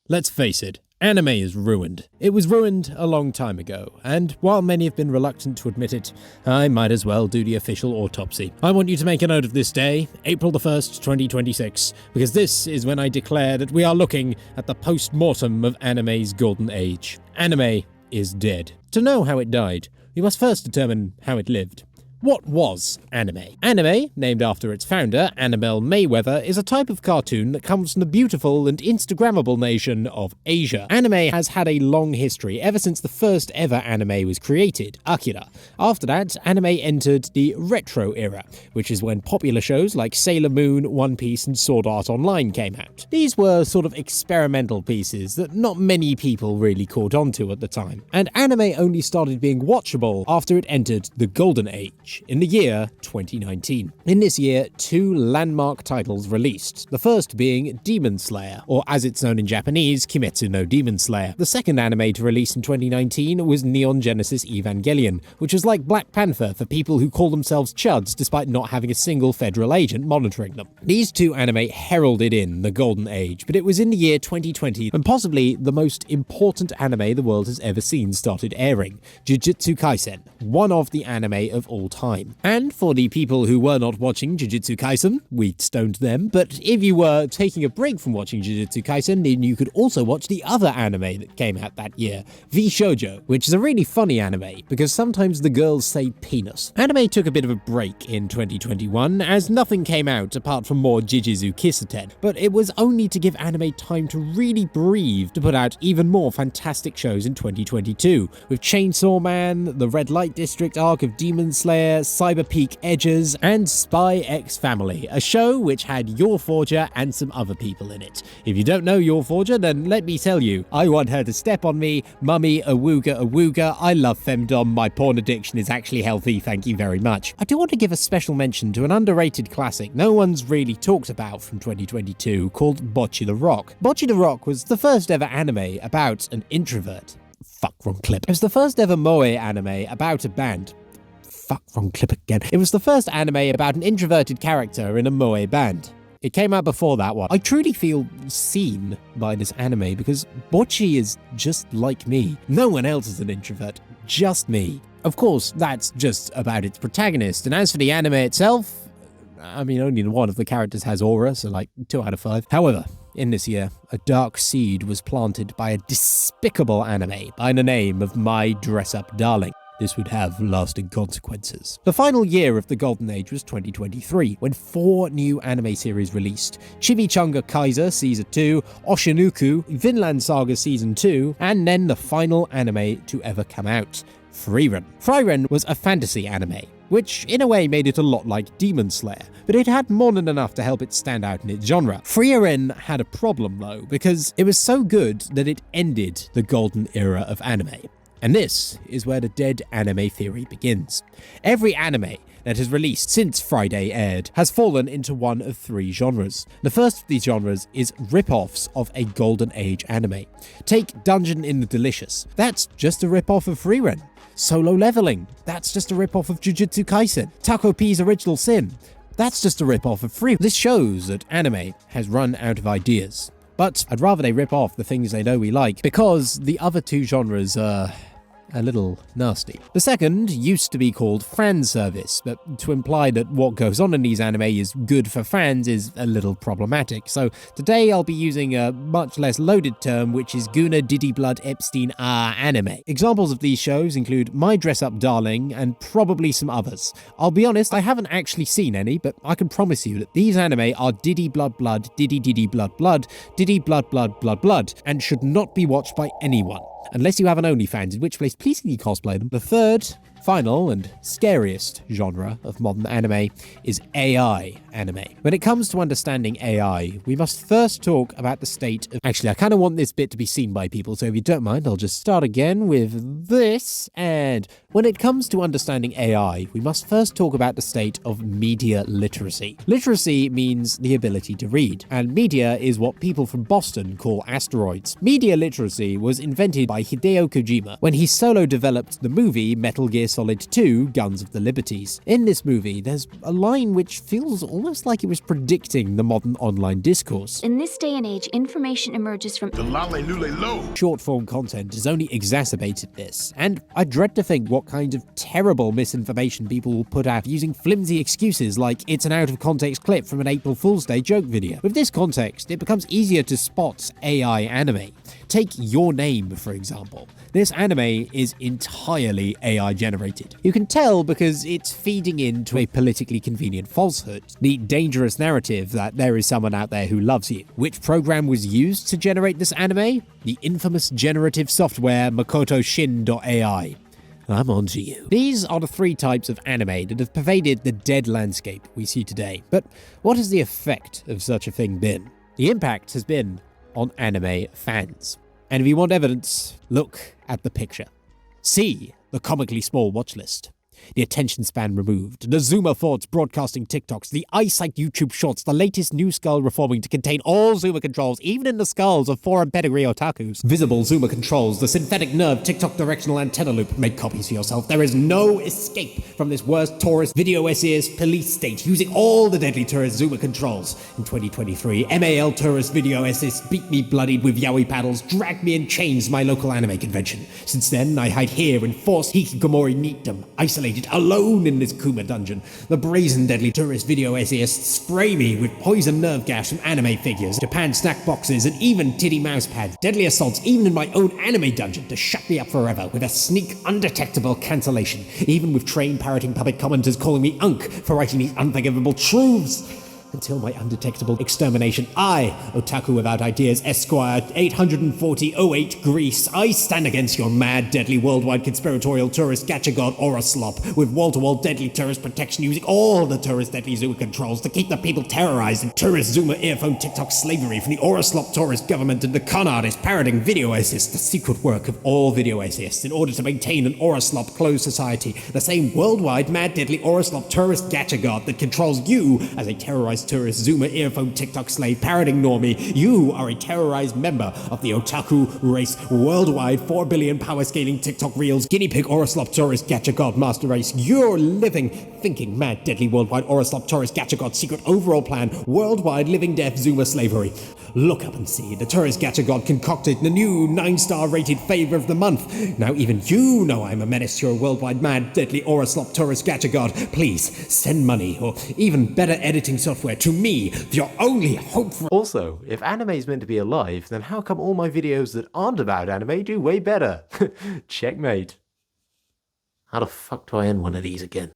Let's face it, anime is ruined. It was ruined a long time ago, and while many have been reluctant to admit it, I might as well do the official autopsy. I want you to make a note of this day, April the 1st, 2026, because this is when I declare that we are looking at the post-mortem of anime's golden age. Anime is dead. To know how it died, we must first determine how it lived. What was anime? Anime, named after its founder, Annabelle Mayweather, is a type of cartoon that comes from the beautiful and Instagrammable nation of Asia. Anime has had a long history, ever since the first ever anime was created, Akira. After that, anime entered the retro era, which is when popular shows like Sailor Moon, One Piece, and Sword Art Online came out. These were sort of experimental pieces that not many people really caught on to at the time, and anime only started being watchable after it entered the golden age in the year 2019. In this year, two landmark titles released, the first being Demon Slayer, or as it's known in Japanese, Kimetsu no Demon Slayer. The second anime to release in 2019 was Neon Genesis Evangelion, which was like Black Panther for people who call themselves chuds despite not having a single federal agent monitoring them. These two anime heralded in the golden age, but it was in the year 2020 when possibly the most important anime the world has ever seen started airing, Jujutsu Kaisen, one of the anime of all time. And for the people who were not watching Jujutsu Kaisen, we stoned them, but if you were taking a break from watching Jujutsu Kaisen, then you could also watch the other anime that came out that year, V-Shoujo, which is a really funny anime, because sometimes the girls say penis. Anime took a bit of a break in 2021, as nothing came out apart from more Jujutsu Kaisen, but it was only to give anime time to really breathe to put out even more fantastic shows in 2022, with Chainsaw Man, the Red Light District arc of Demon Slayer, Cyber Peak Edges, and Spy X Family, a show which had Your Forger and some other people in it. If you don't know Your Forger, then let me tell you, I want her to step on me, mummy, awooga, I love femdom, my porn addiction is actually healthy, thank you very much. I do want to give a special mention to an underrated classic no one's really talked about from 2022 called Bocce the Rock. Bocce the Rock was the first ever anime about an introvert. Fuck, wrong clip. It was the first ever moe anime about a band. Fuck, wrong clip again. It was the first anime about an introverted character in a moe band. It came out before that one. I truly feel seen by this anime because Bocce is just like me. No one else is an introvert, just me. Of course, that's just about its protagonist, and as for the anime itself, I mean, only one of the characters has aura, so like 2 out of 5. However, in this year, a dark seed was planted by a despicable anime by the name of My Dress-Up Darling. This would have lasting consequences. The final year of the Golden Age was 2023, when 4 new anime series released. Chimichanga Kaiser Season 2, Oshinuku, Vinland Saga Season 2, and then the final anime to ever come out, Frieren. Frieren was a fantasy anime, which in a way made it a lot like Demon Slayer, but it had more than enough to help it stand out in its genre. Frieren had a problem though, because it was so good that it ended the golden era of anime. And this is where the dead anime theory begins. Every anime that has released since Friday aired has fallen into one of 3 genres. The first of these genres is rip-offs of a golden age anime. Take Dungeon in the Delicious. That's just a rip-off of Frieren. Solo Leveling. That's just a rip-off of Jujutsu Kaisen. Taco P's Original Sin. That's just a rip-off of Frieren. This shows that anime has run out of ideas. But I'd rather they rip off the things they know we like, because the other 2 genres are a little nasty. The second used to be called fan service, but to imply that what goes on in these anime is good for fans is a little problematic. So today I'll be using a much less loaded term, which is Guna Diddy Blood Epstein anime. Examples of these shows include My Dress-Up Darling and probably some others. I'll be honest, I haven't actually seen any, but I can promise you that these anime are Diddy Blood Blood, Diddy Diddy Blood Blood, Diddy Blood Blood Blood Blood, and should not be watched by anyone. Unless you have an OnlyFans, in which case please can you cosplay them. The third, final, and scariest genre of modern anime is AI anime. When it comes to understanding AI, we must first talk about the state of... Actually, I kind of want this bit to be seen by people, so if you don't mind, I'll just start again with this. And when it comes to understanding AI, we must first talk about the state of media literacy. Literacy means the ability to read, and media is what people from Boston call asteroids. Media literacy was invented by Hideo Kojima when he solo developed the movie Metal Gear Solid 2 Guns of the Liberties. In this movie, there's a line which feels almost like it was predicting the modern online discourse. In this day and age, information emerges from Short-form content has only exacerbated this, and I dread to think what kind of terrible misinformation people will put out using flimsy excuses like it's an out-of-context clip from an April Fool's Day joke video. With this context, it becomes easier to spot AI anime. Take Your Name, for example. This anime is entirely AI generated. You can tell because it's feeding into a politically convenient falsehood, the dangerous narrative that there is someone out there who loves you. Which program was used to generate this anime? The infamous generative software MakotoShin.ai. I'm on to you. These are the three types of anime that have pervaded the dead landscape we see today. But what has the effect of such a thing been? The impact has been on anime fans. And if you want evidence, look at the picture. See the comically small watch list. The attention span removed, the Zoomer thoughts broadcasting TikToks, the eyesight YouTube shorts, the latest new skull reforming to contain all Zoomer controls, even in the skulls of foreign pedigree otakus. Visible Zoomer controls, the synthetic nerve TikTok directional antenna loop. Make copies for yourself. There is no escape from this worst tourist video essayist police state using all the deadly tourist Zoomer controls. In 2023, MAL tourist video essayists beat me bloodied with yaoi paddles, dragged me in chains to my local anime convention. Since then, I hide here in forced hikikomori neatdom, isolated, alone in this Kuma dungeon. The brazen deadly tourist video essayists spray me with poison nerve gas from anime figures, Japan snack boxes, and even titty mouse pads. Deadly assaults even in my own anime dungeon to shut me up forever with a sneak, undetectable cancellation, even with trained parroting puppet commenters calling me unk for writing these unforgivable truths. Until my undetectable extermination, I, Otaku Without Ideas, Esquire, 84008 Greece, I stand against your mad, deadly, worldwide conspiratorial tourist gacha god Oroslop, with wall-to-wall deadly tourist protection using all the tourist deadly Zoomer controls to keep the people terrorized in tourist Zoomer earphone TikTok slavery from the Oroslop tourist government and the con artist parroting video essayists, the secret work of all video essayists in order to maintain an Oroslop closed society, the same worldwide mad, deadly Oroslop tourist gacha god that controls you as a terrorized tourist Zoomer earphone TikTok slave parroting normie. You are a terrorized member of the Otaku race worldwide 4 billion power scaling TikTok reels guinea pig Oroslop tourist gacha god master race. You're living, thinking mad deadly worldwide Oroslop tourist gacha god secret overall plan worldwide living death Zoomer slavery. Look up and see, the tourist gacha god concocted the new 9-star rated favor of the month. Now even you know I'm a menace to your worldwide mad deadly Oroslop tourist gacha god. Please send money or even better editing software to me, your only hope for— Also, if anime is meant to be alive, then how come all my videos that aren't about anime do way better? Checkmate. How the fuck do I end one of these again?